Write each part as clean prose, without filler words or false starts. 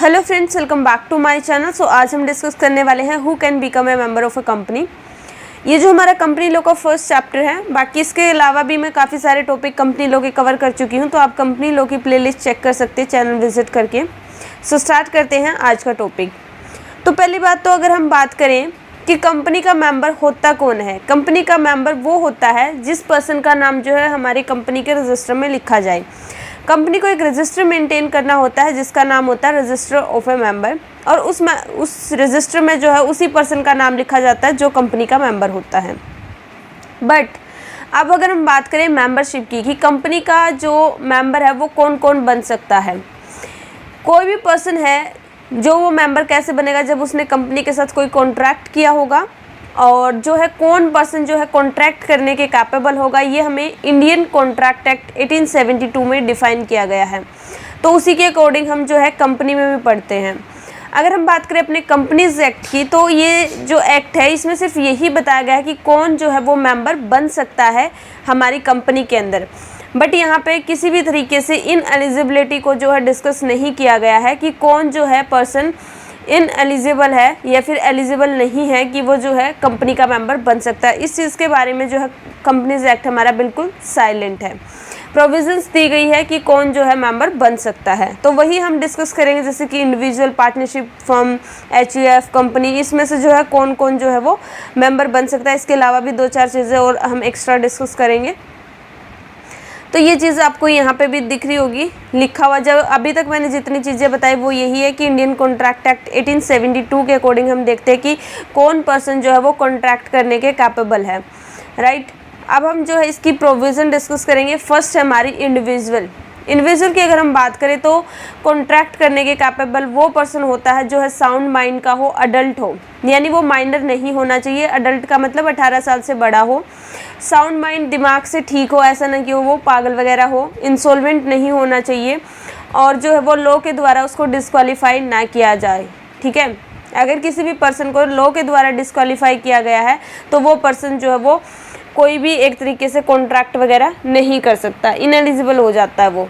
Hello friends, welcome back to my channel. So आज हम discuss करने वाले हैं who can become a member of a company. ये जो हमारा कंपनी लॉ का फर्स्ट चैप्टर है। बाकी इसके अलावा भी मैं काफ़ी सारे टॉपिक कंपनी लॉ के कवर कर चुकी हूँ, तो आप कंपनी लॉ की प्लेलिस्ट चेक कर सकते हैं चैनल विजिट करके। सो स्टार्ट करते हैं आज का टॉपिक। तो पहली बात तो अगर हम बात करें कि कंपनी का मेंबर होता कौन है। कंपनी का मेंबर वो होता है जिस पर्सन का नाम जो है हमारी कंपनी के रजिस्टर में लिखा जाए। कंपनी को एक रजिस्टर मेंटेन करना होता है जिसका नाम होता है रजिस्टर ऑफ ए मेंबर, और उस रजिस्टर में जो है उसी पर्सन का नाम लिखा जाता है जो कंपनी का मेंबर होता है। बट अब अगर हम बात करें मेंबरशिप की कि कंपनी का जो मेंबर है वो कौन कौन बन सकता है। कोई भी पर्सन है जो वो मेंबर कैसे बनेगा, जब उसने कंपनी के साथ कोई कॉन्ट्रैक्ट किया होगा, और जो है कौन पर्सन जो है कॉन्ट्रैक्ट करने के कैपेबल होगा, ये हमें इंडियन कॉन्ट्रैक्ट एक्ट 1872 में डिफाइन किया गया है। तो उसी के अकॉर्डिंग हम जो है कंपनी में भी पढ़ते हैं। अगर हम बात करें अपने कंपनीज एक्ट की, तो ये जो एक्ट है इसमें सिर्फ यही बताया गया है कि कौन जो है वो मेंबर बन सकता है हमारी कंपनी के अंदर। बट यहाँ पे किसी भी तरीके से इन एलिजिबिलिटी को जो है डिस्कस नहीं किया गया है कि कौन जो है पर्सन इन एलिजिबल है या फिर एलिजिबल नहीं है कि वो जो है कंपनी का मेंबर बन सकता है। इस चीज़ के बारे में जो है कंपनीज एक्ट हमारा बिल्कुल साइलेंट है। प्रोविजंस दी गई है कि कौन जो है मेंबर बन सकता है, तो वही हम डिस्कस करेंगे, जैसे कि individual, partnership, firm, HUF, company, इसमें से जो है कौन कौन जो है वो मेंबर बन सकता है। इसके अलावा भी 2-4 चीज़ें और हम एक्स्ट्रा डिस्कस करेंगे। तो ये चीज़ आपको यहाँ पे भी दिख रही होगी लिखा हुआ। जब अभी तक मैंने जितनी चीज़ें बताई वो यही है कि इंडियन कॉन्ट्रैक्ट एक्ट 1872 के अकॉर्डिंग हम देखते हैं कि कौन पर्सन जो है वो कॉन्ट्रैक्ट करने के कैपेबल है, राइट। अब हम जो है इसकी प्रोविज़न डिस्कस करेंगे। फर्स्ट है हमारी इंडिविजुअल की अगर हम बात करें तो कॉन्ट्रैक्ट करने के कैपेबल वो पर्सन होता है जो है साउंड माइंड का हो, अडल्ट हो, यानी वो माइनर नहीं होना चाहिए। अडल्ट का मतलब 18 साल से बड़ा हो, साउंड माइंड, दिमाग से ठीक हो, ऐसा ना कि वो पागल वगैरह हो, इंसॉल्वेंट नहीं होना चाहिए, और जो है वो लॉ के द्वारा उसको डिस्क्वालीफाई ना किया जाए, ठीक है। अगर किसी भी पर्सन को लॉ के द्वारा डिस्क्वालीफाई किया गया है तो वो पर्सन जो है वो कोई भी एक तरीके से कॉन्ट्रैक्ट वगैरह नहीं कर सकता, इनएलिजिबल हो जाता है वो।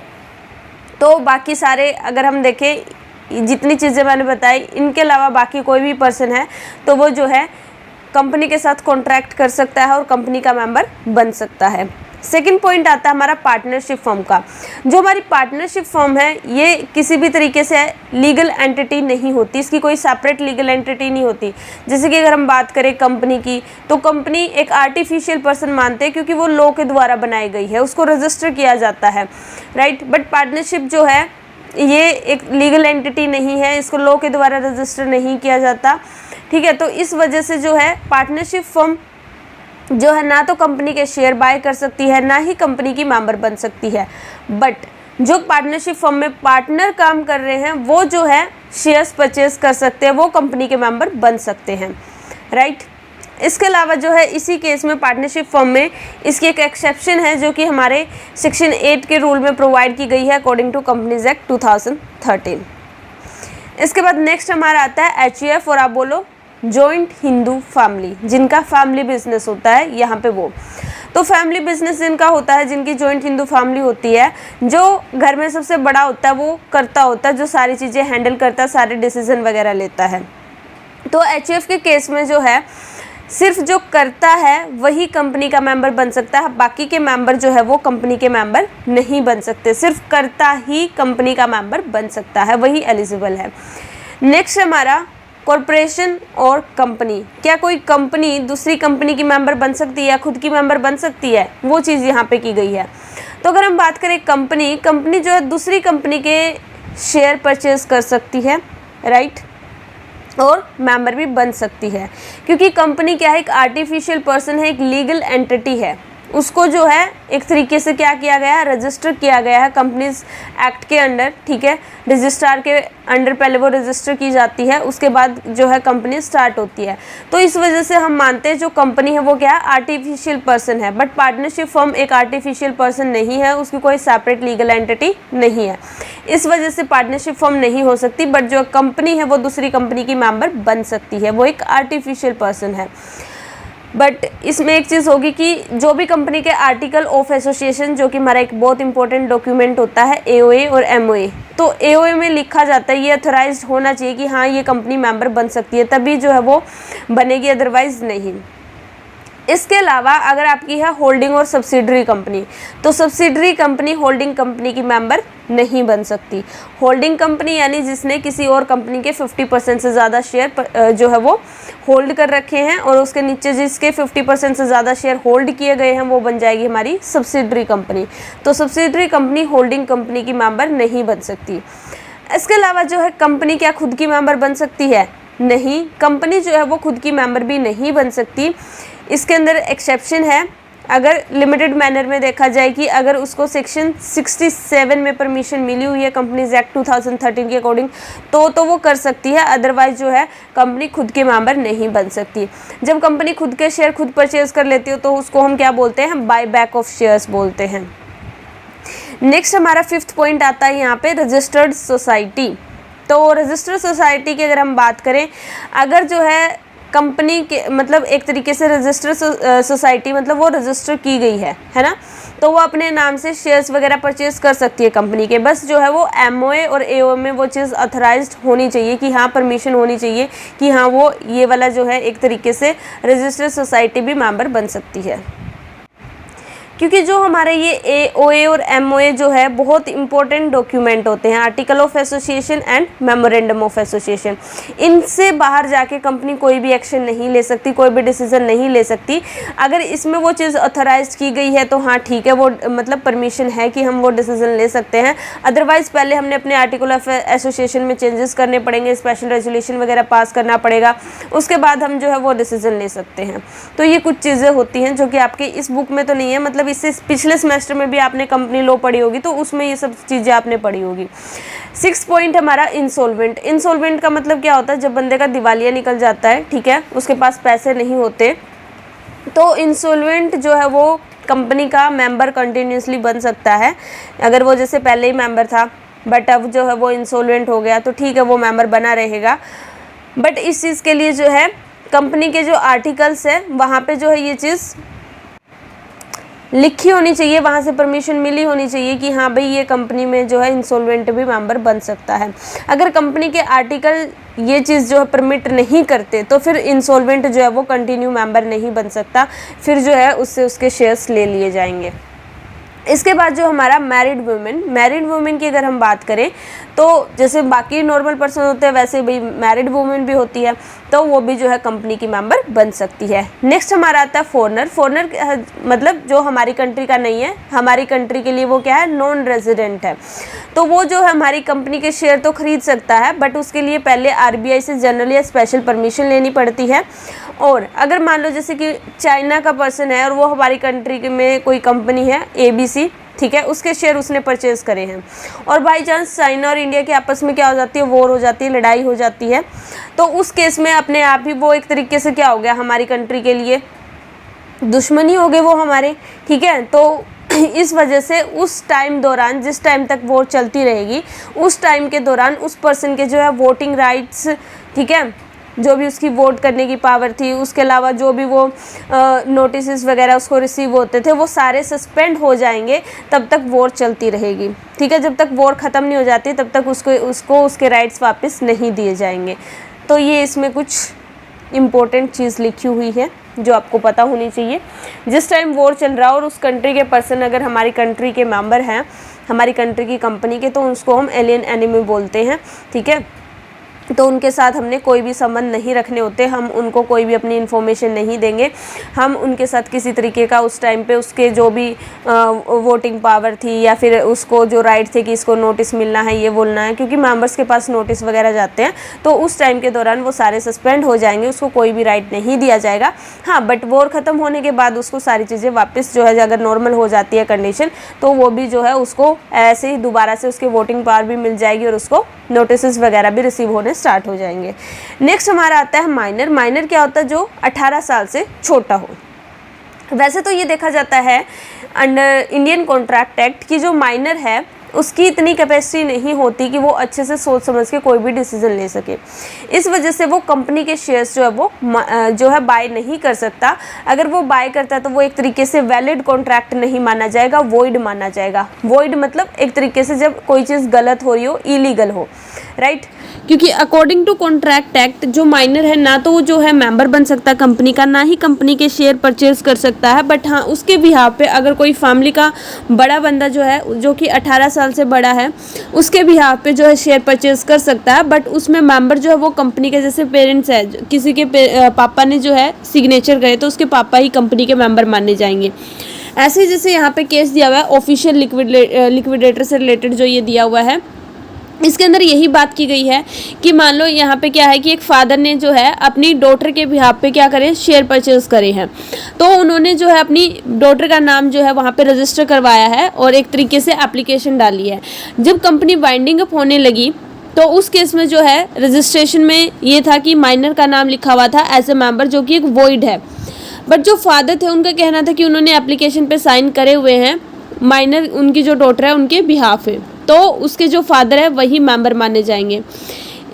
तो बाकी सारे अगर हम देखें, जितनी चीज़ें मैंने बताई, इनके अलावा बाकी कोई भी पर्सन है तो वो जो है कंपनी के साथ कॉन्ट्रैक्ट कर सकता है और कंपनी का मेंबर बन सकता है। सेकंड पॉइंट आता है हमारा पार्टनरशिप फर्म का। जो हमारी पार्टनरशिप फर्म है ये किसी भी तरीके से लीगल एंटिटी नहीं होती, इसकी कोई सेपरेट लीगल एंटिटी नहीं होती। जैसे कि अगर हम बात करें कंपनी की, तो कंपनी एक आर्टिफिशियल पर्सन मानते हैं क्योंकि वो लॉ के द्वारा बनाई गई है, उसको रजिस्टर किया जाता है, राइट। बट पार्टनरशिप जो है ये एक लीगल एंटिटी नहीं है, इसको लॉ के द्वारा रजिस्टर नहीं किया जाता, ठीक है। तो इस वजह से जो है पार्टनरशिप फर्म जो है ना तो कंपनी के शेयर बाय कर सकती है, ना ही कंपनी की मेंबर बन सकती है। बट जो पार्टनरशिप फर्म में पार्टनर काम कर रहे हैं वो जो है शेयर्स परचेज कर सकते हैं, वो कंपनी के मेंबर बन सकते हैं, राइट। इसके अलावा जो है इसी केस में पार्टनरशिप फर्म में इसकी एक एक्सेप्शन है जो कि हमारे सेक्शन 8 के रूल में प्रोवाइड की गई है अकॉर्डिंग टू कंपनीज एक्ट 2013। इसके बाद नेक्स्ट हमारा आता है एचयूएफ, और आप बोलो जॉइंट हिंदू फैमिली, जिनका फैमिली बिजनेस होता है यहाँ पे वो। तो फैमिली बिजनेस जिनका होता है, जिनकी जॉइंट हिंदू फैमिली होती है, जो घर में सबसे बड़ा होता है वो करता होता है, जो सारी चीज़ें हैंडल करता है, सारे डिसीजन वगैरह लेता है। तो एचयूएफ के केस में जो है सिर्फ जो करता है वही कंपनी का मेंबर बन सकता है, बाकी के मेंबर जो है वो कंपनी के मेंबर नहीं बन सकते। सिर्फ करता ही कंपनी का मेंबर बन सकता है, वही एलिजिबल है। नेक्स्ट हमारा कॉरपोरेशन और कंपनी। क्या कोई कंपनी दूसरी कंपनी की मेंबर बन सकती है या खुद की मेंबर बन सकती है, वो चीज़ यहाँ पे की गई है। तो अगर हम बात करें कंपनी जो है दूसरी कंपनी के शेयर परचेज कर सकती है, राइट, और मेंबर भी बन सकती है, क्योंकि कंपनी क्या है, एक आर्टिफिशियल पर्सन है, एक लीगल एंटिटी है, उसको जो है एक तरीके से क्या किया गया है, रजिस्टर किया गया है कंपनीज एक्ट के अंडर, ठीक है। रजिस्ट्रार के अंडर पहले वो रजिस्टर की जाती है, उसके बाद जो है कंपनी स्टार्ट होती है। तो इस वजह से हम मानते हैं जो कंपनी है वो क्या है, आर्टिफिशियल पर्सन है। बट पार्टनरशिप फर्म एक आर्टिफिशियल पर्सन नहीं है, उसकी कोई सेपरेट लीगल एंटिटी नहीं है, इस वजह से पार्टनरशिप फर्म नहीं हो सकती। बट जो कंपनी है वो दूसरी कंपनी की मेंबर बन सकती है, वो एक आर्टिफिशियल पर्सन है। बट इसमें एक चीज़ होगी कि जो भी कंपनी के आर्टिकल ऑफ एसोसिएशन, जो कि हमारा एक बहुत इंपॉर्टेंट डॉक्यूमेंट होता है एओए और एमओए, तो एओए में लिखा जाता है ये अथोराइज्ड होना चाहिए कि हाँ ये कंपनी मेंबर बन सकती है, तभी जो है वो बनेगी, अदरवाइज नहीं। इसके अलावा अगर आपकी है होल्डिंग और सब्सिडरी कंपनी, तो सब्सिडरी कंपनी होल्डिंग कंपनी की मेंबर नहीं बन सकती। होल्डिंग कंपनी यानी जिसने किसी और कंपनी के 50% से ज़्यादा शेयर जो है वो होल्ड कर रखे हैं, और उसके नीचे जिसके 50% से ज़्यादा शेयर होल्ड किए गए हैं, वो बन जाएगी हमारी सब्सिडरी कंपनी। तो सब्सिडरी कंपनी होल्डिंग कंपनी की मेंबर नहीं बन सकती। इसके अलावा जो है कंपनी क्या खुद की मेंबर बन सकती है? नहीं, कंपनी जो है वो खुद की मेंबर भी नहीं बन सकती। इसके अंदर एक्सेप्शन है, अगर लिमिटेड मैनर में देखा जाए कि अगर उसको सेक्शन 67 में परमिशन मिली हुई है कंपनीज एक्ट 2013 के अकॉर्डिंग, तो वो कर सकती है, अदरवाइज जो है कंपनी खुद के मेंबर नहीं बन सकती। जब कंपनी खुद के शेयर खुद परचेज कर लेती हो तो उसको हम क्या बोलते हैं? बाय बैक ऑफ शेयर्स बोलते हैं। नेक्स्ट हमारा 5th पॉइंट आता है यहाँ पे रजिस्टर्ड सोसाइटी। तो रजिस्टर्ड सोसाइटी की अगर हम बात करें, अगर जो है कंपनी के मतलब एक तरीके से रजिस्टर्ड सोसाइटी मतलब वो रजिस्टर की गई है ना, तो वो अपने नाम से शेयर्स वगैरह परचेज कर सकती है कंपनी के। बस जो है वो एमओए और एओए में वो चीज़ अथोराइज्ड होनी चाहिए कि हाँ परमिशन होनी चाहिए कि हाँ वो ये वाला जो है एक तरीके से रजिस्टर्ड सोसाइटी भी मेंबर बन सकती है। क्योंकि जो हमारे ये एओए और एमओए जो है बहुत इंपॉर्टेंट डॉक्यूमेंट होते हैं, article of association and memorandum of association. इनसे बाहर जाके कंपनी कोई भी एक्शन नहीं ले सकती, कोई भी डिसीजन नहीं ले सकती। अगर इसमें वो चीज़ ऑथराइज की गई है तो हाँ ठीक है, वो मतलब परमिशन है कि हम वो डिसीजन ले सकते हैं। अदरवाइज पहले हमने अपने आर्टिकल ऑफ एसोसिएशन में चेंजेस करने पड़ेंगे, स्पेशल रेजोल्यूशन वगैरह पास करना पड़ेगा, उसके बाद हम जो है वो डिसीजन ले सकते हैं। तो ये कुछ चीज़ें होती हैं जो कि आपके इस बुक में तो नहीं है, मतलब इससे पिछले सेमेस्टर में भी आपने कंपनी लॉ पढ़ी होगी तो उसमें ये सब चीज़ें आपने पढ़ी होगी। 6th पॉइंट हमारा इंसॉल्वेंट। इंसॉल्वेंट का मतलब क्या होता है? जब बंदे का दिवालिया निकल जाता है, ठीक है, उसके पास पैसे नहीं होते, तो इंसॉल्वेंट जो है वो कंपनी का मेंबर कंटिन्यूसली बन सकता है। अगर वो जैसे पहले ही मेंबर था बट अब जो है वो इंसॉल्वेंट हो गया तो ठीक है, वो मेंबर बना रहेगा। बट इस चीज़ के लिए जो है कंपनी के जो आर्टिकल्स है वहाँ पे जो है ये चीज़ लिखी होनी चाहिए, वहाँ से परमिशन मिली होनी चाहिए कि हाँ भाई ये कंपनी में जो है इंसॉल्वेंट भी मेंबर बन सकता है। अगर कंपनी के आर्टिकल ये चीज़ जो है परमिट नहीं करते तो फिर इंसॉल्वेंट जो है वो कंटिन्यू मेंबर नहीं बन सकता, फिर जो है उससे उसके शेयर्स ले लिए जाएंगे। इसके बाद जो हमारा मैरिड वुमेन की अगर हम बात करें तो जैसे बाकी नॉर्मल पर्सन होते हैं वैसे भाई मैरिड वुमेन भी होती है, तो वो भी जो है कंपनी की मेंबर बन सकती है। नेक्स्ट हमारा आता है फॉरेनर मतलब जो हमारी कंट्री का नहीं है, हमारी कंट्री के लिए वो क्या है? नॉन रेजिडेंट है। तो वो जो है हमारी कंपनी के शेयर तो खरीद सकता है बट उसके लिए पहले आरबीआई से जनरल या स्पेशल परमिशन लेनी पड़ती है। और अगर मान लो जैसे कि चाइना का पर्सन है और वो हमारी कंट्री में कोई कंपनी है ABC, ठीक है, उसके शेयर उसने परचेज करे हैं और बाई चांस चाइना और इंडिया के आपस में क्या हो जाती है? वॉर हो जाती है, लड़ाई हो जाती है, तो उस केस में अपने आप ही वो एक तरीके से क्या हो गया? हमारी कंट्री के लिए दुश्मनी हो गए वो हमारे, ठीक है। तो इस वजह से उस टाइम दौरान, जिस टाइम तक वॉर चलती रहेगी, उस टाइम के दौरान उस पर्सन के जो है वोटिंग राइट्स, ठीक है, जो भी उसकी वोट करने की पावर थी, उसके अलावा जो भी वो नोटिस वगैरह उसको रिसीव होते थे वो सारे सस्पेंड हो जाएंगे। तब तक वॉर चलती रहेगी, ठीक है, जब तक वॉर ख़त्म नहीं हो जाती तब तक उसको उसके राइट्स वापस नहीं दिए जाएंगे। तो ये इसमें कुछ इम्पोर्टेंट चीज़ लिखी हुई है जो आपको पता होनी चाहिए। जिस टाइम वॉर चल रहा हो और उस कंट्री के पर्सन अगर हमारी कंट्री के मेंबर हैं, हमारी कंट्री की कंपनी के, तो उसको हम एलियन एनिमी बोलते हैं, ठीक है। तो उनके साथ हमने कोई भी संबंध नहीं रखने होते, हम उनको कोई भी अपनी इन्फॉर्मेशन नहीं देंगे, हम उनके साथ किसी तरीके का उस टाइम पे उसके जो भी वोटिंग पावर थी या फिर उसको जो राइट थे कि इसको नोटिस मिलना है, ये बोलना है, क्योंकि मेंबर्स के पास नोटिस वगैरह जाते हैं तो उस टाइम के दौरान वो सारे सस्पेंड हो जाएंगे, उसको कोई भी राइट नहीं दिया जाएगा। हाँ, बट वॉर ख़त्म होने के बाद उसको सारी चीज़ें वापस जो है अगर नॉर्मल हो जाती है कंडीशन, तो वो भी जो है उसको ऐसे ही दोबारा से उसकी वोटिंग पावर भी मिल जाएगी और उसको नोटिस वगैरह भी रिसीव होने स्टार्ट हो जाएंगे। नेक्स्ट हमारा आता है माइनर क्या होता है? जो 18 साल से छोटा हो। वैसे तो ये देखा जाता है अंडर इंडियन कॉन्ट्रैक्ट एक्ट की जो माइनर है उसकी इतनी कैपेसिटी नहीं होती कि वो अच्छे से सोच समझ के कोई भी डिसीजन ले सके। इस वजह से वो कंपनी के शेयर्स जो है वो जो है बाय नहीं कर सकता। अगर वो बाय करता है तो वो एक तरीके से वैलिड कॉन्ट्रैक्ट नहीं माना जाएगा, वॉइड माना जाएगा। वॉइड मतलब एक तरीके से जब कोई चीज़ गलत हो रही हो, इलीगल हो, राइट। क्योंकि अकॉर्डिंग टू कॉन्ट्रैक्ट एक्ट जो माइनर है ना तो वो जो है मेंबर बन सकता कंपनी का, ना ही कंपनी के शेयर परचेज कर सकता है। बट हाँ, उसके बिहाफ पे अगर कोई फैमिली का बड़ा बंदा जो है जो कि 18 साल से बड़ा है, उसके बिहाफ पे जो है शेयर परचेज कर सकता है। बट उसमें मेंबर जो है वो कंपनी के, जैसे पेरेंट्स है, किसी के पापा ने जो है सिग्नेचर करे तो उसके पापा ही कंपनी के मेंबर माने जाएंगे। ऐसे ही जैसे यहाँ पे केस दिया हुआ है ऑफिशियल लिक्विडेटर से रिलेटेड जो ये दिया हुआ है, इसके अंदर यही बात की गई है कि मान लो यहाँ पे क्या है कि एक फादर ने जो है अपनी डॉटर के बिहाफ पे क्या करें, शेयर परचेज करे हैं। तो उन्होंने जो है अपनी डॉटर का नाम जो है वहाँ पे रजिस्टर करवाया है और एक तरीके से एप्लीकेशन डाली है। जब कंपनी वाइंडिंग अप होने लगी तो उस केस में जो है रजिस्ट्रेशन में ये था कि माइनर का नाम लिखा हुआ था एज ए मेंबर, जो कि एक वॉइड है। बट जो फादर थे उनका कहना था कि उन्होंने एप्लीकेशन पे साइन करे हुए हैं, माइनर उनकी जो डॉटर है उनके बिहाफ है, तो उसके जो फादर है वही मेंबर माने जाएंगे।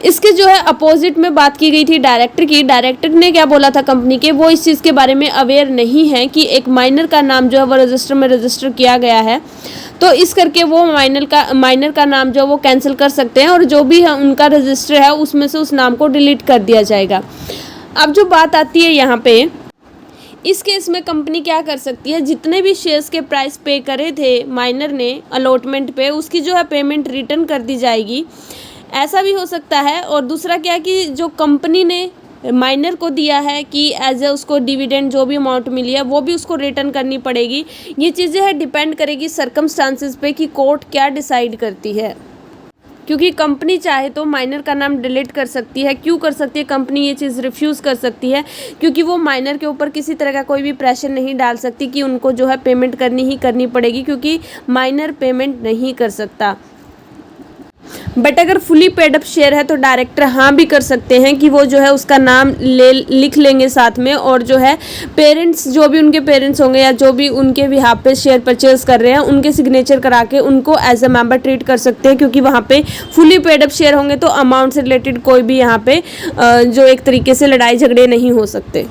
इसके जो है अपोजिट में बात की गई थी डायरेक्टर की। डायरेक्टर ने क्या बोला था कंपनी के, वो इस चीज़ के बारे में अवेयर नहीं है कि एक माइनर का नाम जो है वो रजिस्टर में रजिस्टर किया गया है, तो इस करके वो माइनर का नाम जो है वो कैंसिल कर सकते हैं और जो भी है उनका रजिस्टर है उसमें से उस नाम को डिलीट कर दिया जाएगा। अब जो बात आती है यहाँ पे, इस केस में कंपनी क्या कर सकती है, जितने भी शेयर्स के प्राइस पे करे थे माइनर ने अलॉटमेंट पे, उसकी जो है पेमेंट रिटर्न कर दी जाएगी। ऐसा भी हो सकता है। और दूसरा क्या कि जो कंपनी ने माइनर को दिया है कि एज ए उसको डिविडेंड जो भी अमाउंट मिली है वो भी उसको रिटर्न करनी पड़ेगी। ये चीज़ें है डिपेंड करेगी सर्कमस्टांसिस पे कि कोर्ट क्या डिसाइड करती है, क्योंकि कंपनी चाहे तो माइनर का नाम डिलीट कर सकती है। क्यों कर सकती है कंपनी ये चीज़, रिफ्यूज़ कर सकती है क्योंकि वो माइनर के ऊपर किसी तरह का कोई भी प्रेशर नहीं डाल सकती कि उनको जो है पेमेंट करनी ही करनी पड़ेगी, क्योंकि माइनर पेमेंट नहीं कर सकता। बट अगर फुली पेड अप शेयर है तो डायरेक्टर हाँ भी कर सकते हैं कि वो जो है उसका नाम लिख लेंगे साथ में, और जो है पेरेंट्स, जो भी उनके पेरेंट्स होंगे या जो भी उनके बिहाफ पे शेयर परचेज कर रहे हैं उनके सिग्नेचर करा के उनको एज ए मेंबर ट्रीट कर सकते हैं, क्योंकि वहाँ पे फुली पेड अप शेयर होंगे तो अमाउंट से रिलेटेड कोई भी यहाँ पे जो एक तरीके से लड़ाई झगड़े नहीं हो सकते।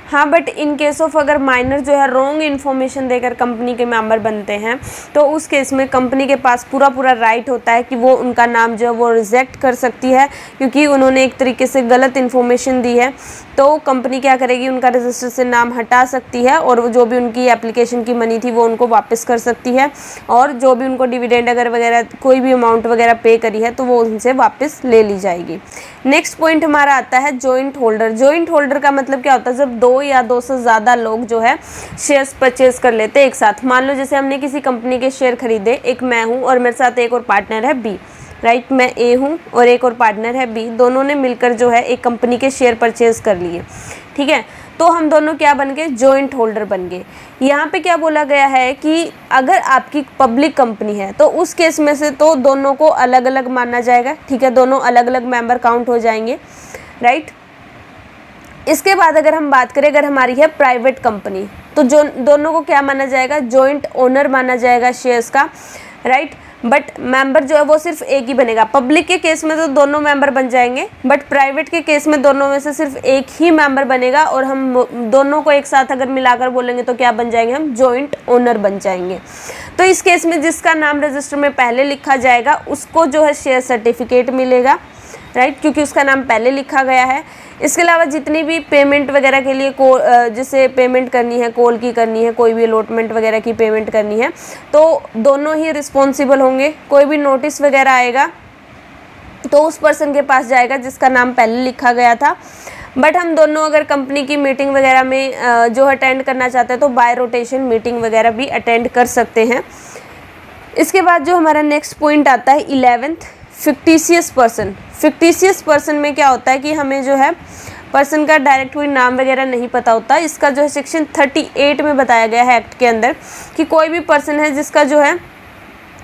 हाँ, बट इन केस ऑफ अगर माइनर जो है रॉन्ग इन्फॉर्मेशन देकर कंपनी के मेंबर बनते हैं तो उस केस में कंपनी के पास पूरा राइट होता है कि वो उनका नाम जो है वो रिजेक्ट कर सकती है, क्योंकि उन्होंने एक तरीके से गलत इन्फॉर्मेशन दी है। तो कंपनी क्या करेगी, उनका रजिस्टर से नाम हटा सकती है और जो भी उनकी एप्लीकेशन की मनी थी वो उनको वापस कर सकती है, और जो भी उनको डिविडेंड अगर वगैरह कोई भी अमाउंट वगैरह पे करी है तो वो उनसे वापस ले ली जाएगी। नेक्स्ट पॉइंट हमारा आता है जॉइंट होल्डर। जॉइंट होल्डर का मतलब क्या होता है, जब 2 या 2 से ज़्यादा लोग जो है शेयर्स परचेज कर लेते हैं एक साथ। मान लो जैसे हमने किसी कंपनी के शेयर खरीदे, एक मैं हूँ और मेरे साथ एक और पार्टनर है बी, राइट। मैं ए हूँ और एक और पार्टनर है बी, दोनों ने मिलकर जो है एक कंपनी के शेयर परचेज कर लिए, ठीक है। तो हम दोनों क्या बन गए, जॉइंट होल्डर बन गए। यहाँ पे क्या बोला गया है कि अगर आपकी पब्लिक कंपनी है तो उस केस में से तो दोनों को अलग अलग माना जाएगा, ठीक है, दोनों अलग अलग मेंबर काउंट हो जाएंगे, राइट। इसके बाद अगर हम बात करें, अगर हमारी है प्राइवेट कंपनी तो जो दोनों को क्या माना जाएगा, जॉइंट ओनर माना जाएगा शेयर्स का, राइट। बट मेंबर जो है वो सिर्फ एक ही बनेगा। पब्लिक के केस में तो दोनों मेंबर बन जाएंगे, बट प्राइवेट के केस में दोनों में से सिर्फ एक ही मेंबर बनेगा, और हम दोनों को एक साथ अगर मिलाकर बोलेंगे तो क्या बन जाएंगे, हम जॉइंट ओनर बन जाएंगे। तो इस केस में जिसका नाम रजिस्टर में पहले लिखा जाएगा उसको जो है शेयर सर्टिफिकेट मिलेगा, राइट, क्योंकि उसका नाम पहले लिखा गया है। इसके अलावा जितनी भी पेमेंट वगैरह के लिए जैसे पेमेंट करनी है, कॉल की करनी है, कोई भी अलॉटमेंट वगैरह की पेमेंट करनी है, तो दोनों ही रिस्पॉन्सिबल होंगे। कोई भी नोटिस वगैरह आएगा तो उस पर्सन के पास जाएगा जिसका नाम पहले लिखा गया था। बट हम दोनों अगर कंपनी की मीटिंग वगैरह में जो अटेंड करना चाहते हैं तो बाय रोटेशन मीटिंग वगैरह भी अटेंड कर सकते हैं। इसके बाद जो हमारा नेक्स्ट पॉइंट आता है 11th, fictitious person. Fictitious person में क्या होता है कि हमें जो है पर्सन का डायरेक्ट कोई नाम वगैरह नहीं पता होता। इसका जो है सेक्शन 38 में बताया गया है एक्ट के अंदर कि कोई भी पर्सन है जिसका जो है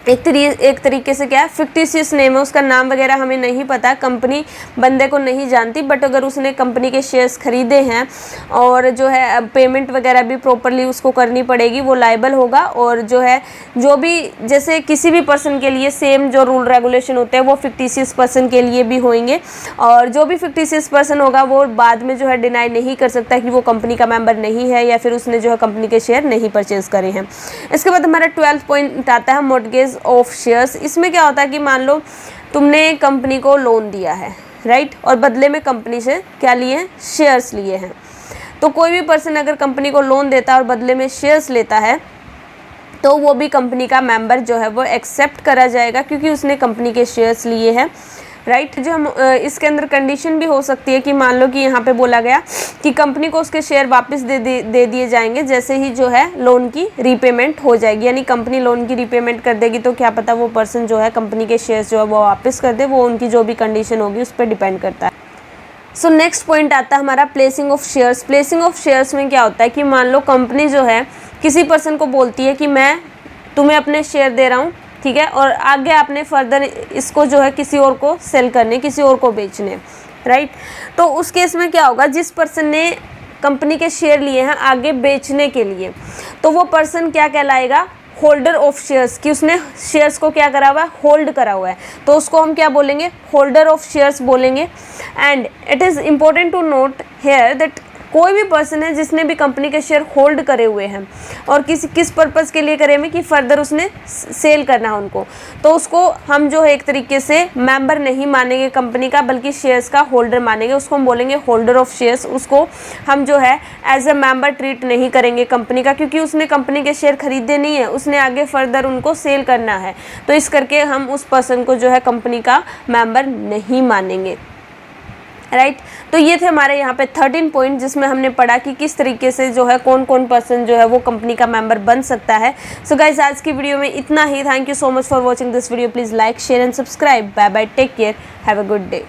एक तरीके से क्या है, फिक्टिशियस नेम है, उसका नाम वगैरह हमें नहीं पता, कंपनी बंदे को नहीं जानती, बट अगर उसने कंपनी के शेयर्स खरीदे हैं और जो है पेमेंट वगैरह भी प्रॉपरली उसको करनी पड़ेगी, वो लायबल होगा। और जो है जो भी जैसे किसी भी पर्सन के लिए सेम जो रूल रेगुलेशन होते हैं वो फिक्टिशियस पर्सन के लिए भी होंगे, और जो भी फिक्टिशियस पर्सन होगा वो बाद में जो है डिनाई नहीं कर सकता कि वो कंपनी का मेंबर नहीं है या फिर उसने जो है कंपनी के शेयर नहीं परचेज करे हैं। इसके बाद हमारा 12th पॉइंट आता है मॉर्गेज ऑफ शेयर्स। इसमें क्या होता है कि मान लो तुमने कंपनी को लोन दिया है, राइट, और बदले में कंपनी से क्या लिए हैं, शेयर्स लिए हैं। तो कोई भी पर्सन अगर कंपनी को लोन देता है और बदले में शेयर्स लेता है तो वो भी कंपनी का मेंबर जो है वो एक्सेप्ट करा जाएगा, क्योंकि उसने कंपनी के शेयर्स लिए हैं, राइट। जो हम इसके अंदर कंडीशन भी हो सकती है कि मान लो कि यहाँ पे बोला गया कि कंपनी को उसके शेयर वापस दे दिए जाएंगे जैसे ही जो है लोन की रीपेमेंट हो जाएगी, यानी कंपनी लोन की रीपेमेंट कर देगी तो क्या पता वो पर्सन जो है कंपनी के शेयर्स जो है वो वापस कर दे, वो उनकी जो भी कंडीशन होगी उस पर डिपेंड करता है। सो नेक्स्ट पॉइंट आता है हमारा placing of shares. Placing of shares में क्या होता है कि मान लो कंपनी जो है किसी पर्सन को बोलती है कि मैं तुम्हें अपने शेयर दे रहा हूँ, ठीक है, और आगे आपने फर्दर इसको जो है किसी और को सेल करने, किसी और को बेचने, राइट। तो उस केस में क्या होगा, जिस पर्सन ने कंपनी के शेयर लिए हैं आगे बेचने के लिए, तो वो पर्सन क्या कहलाएगा, होल्डर ऑफ शेयर्स, कि उसने शेयर्स को क्या करा हुआ है, होल्ड करा हुआ है, तो उसको हम क्या बोलेंगे, होल्डर ऑफ शेयर्स बोलेंगे। And it is important to note here that कोई भी पर्सन है जिसने भी कंपनी के शेयर होल्ड करे हुए हैं और किस पर्पज़ के लिए करे हुए कि फर्दर उसने सेल करना है उनको, तो उसको हम जो है एक तरीके से मेंबर नहीं मानेंगे कंपनी का, बल्कि शेयर्स का होल्डर मानेंगे, उसको हम बोलेंगे होल्डर ऑफ शेयर्स। उसको हम जो है एज अ मेंबर ट्रीट नहीं करेंगे कंपनी का, क्योंकि उसने कंपनी के शेयर खरीदे नहीं है, उसने आगे फर्दर उनको सेल करना है, तो इस करके हम उस पर्सन को जो है कंपनी का मेंबर नहीं मानेंगे, राइट। तो ये थे हमारे यहाँ पे 13 पॉइंट जिसमें हमने पढ़ा कि किस तरीके से जो है कौन कौन पर्सन जो है वो कंपनी का मेंबर बन सकता है। सो गाइज आज की वीडियो में इतना ही। Thank you so much for watching this video. Please like share and subscribe. Bye bye, take care, have a good day.